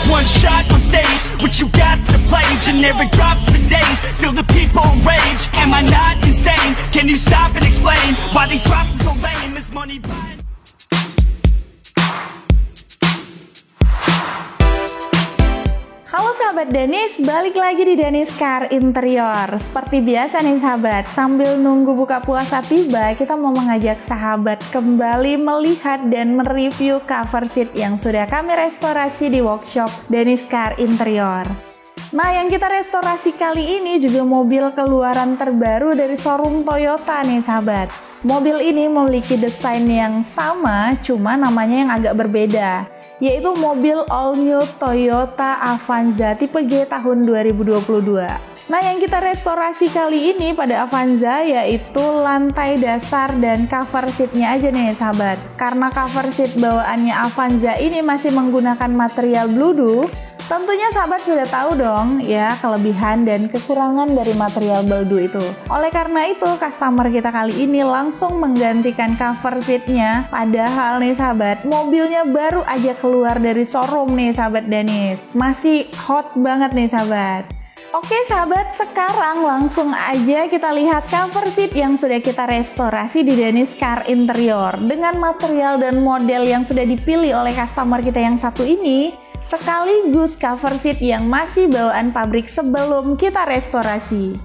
one shot on stage, what you got to play? Generic drops for days, still the people rage. Am I not insane? Can you stop and explain why these drops are so lame? Is money buying? Halo sahabat Danis, balik lagi di Danis Car Interior. Seperti biasa nih sahabat, sambil nunggu buka puasa tiba, kita mau mengajak sahabat kembali melihat dan mereview cover seat yang sudah kami restorasi di workshop Danis Car Interior. Nah, yang kita restorasi kali ini juga mobil keluaran terbaru dari showroom Toyota nih sahabat. Mobil ini memiliki desain yang sama, cuma namanya yang agak berbeda, yaitu mobil all new Toyota Avanza tipe G tahun 2022. Nah, yang kita restorasi kali ini pada Avanza yaitu lantai dasar dan cover seatnya aja nih sahabat. Karena cover seat bawaannya Avanza ini masih menggunakan material Bluedo, tentunya sahabat sudah tahu dong ya kelebihan dan kekurangan dari material Bluedo itu. Oleh karena itu, customer kita kali ini langsung menggantikan cover seatnya. Padahal nih sahabat, mobilnya baru aja keluar dari showroom nih sahabat Danis. Masih hot banget nih sahabat. Oke sahabat, sekarang langsung aja kita lihat cover seat yang sudah kita restorasi di Danis Car Interior. Dengan material dan model yang sudah dipilih oleh customer kita yang satu ini, sekaligus cover seat yang masih bawaan pabrik sebelum kita restorasi.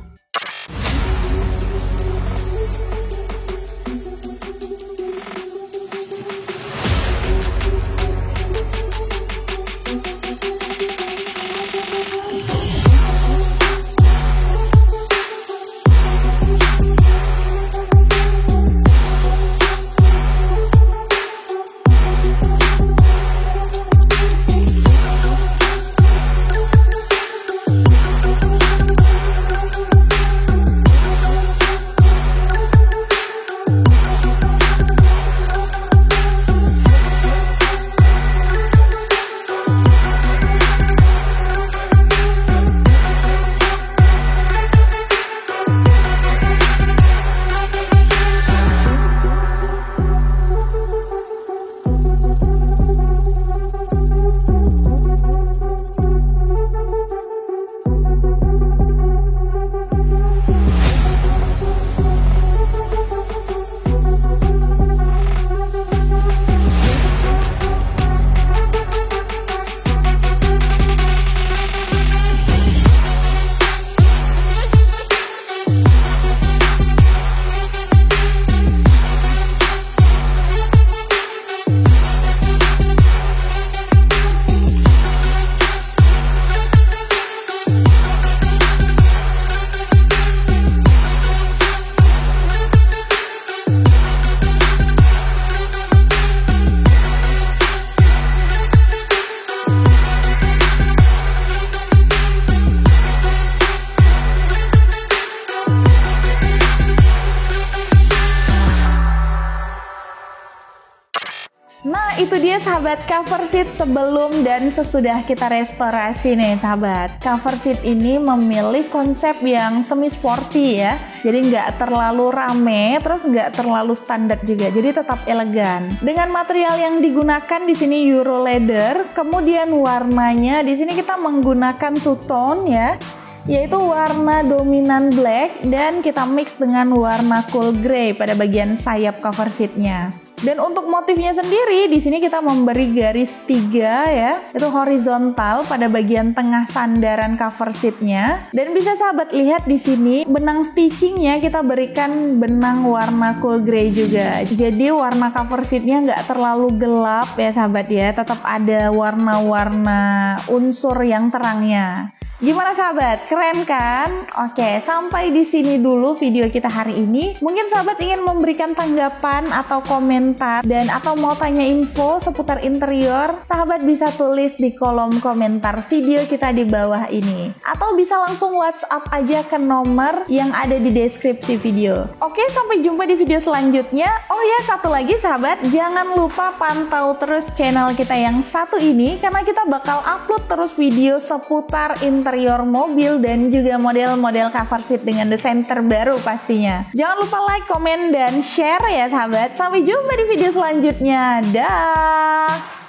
Nah, itu dia sahabat cover seat sebelum dan sesudah kita restorasi nih sahabat. Cover seat ini memilih konsep yang semi sporty ya. Jadi nggak terlalu rame, terus nggak terlalu standar juga. Jadi tetap elegan. Dengan material yang digunakan di sini Euro leather, kemudian warnanya di sini kita menggunakan two tone ya, yaitu warna dominan black dan kita mix dengan warna cool grey pada bagian sayap cover seatnya. Dan untuk motifnya sendiri di sini kita memberi garis 3 ya, itu horizontal pada bagian tengah sandaran cover seatnya. Dan bisa sahabat lihat di sini benang stitchingnya kita berikan benang warna cool grey juga. Jadi warna cover seatnya nggak terlalu gelap ya sahabat ya, tetap ada warna-warna unsur yang terangnya. Gimana sahabat? Keren kan? Oke, sampai di sini dulu video kita hari ini. Mungkin sahabat ingin memberikan tanggapan atau komentar dan atau mau tanya info seputar interior, sahabat bisa tulis di kolom komentar video kita di bawah ini. Atau bisa langsung WhatsApp aja ke nomor yang ada di deskripsi video. Oke, sampai jumpa di video selanjutnya. Oh ya, satu lagi sahabat, jangan lupa pantau terus channel kita yang satu ini karena kita bakal upload terus video seputar interior mobil dan juga model-model cover seat dengan desain terbaru pastinya. Jangan lupa like, komen, dan share ya sahabat. Sampai jumpa di video selanjutnya. Dah.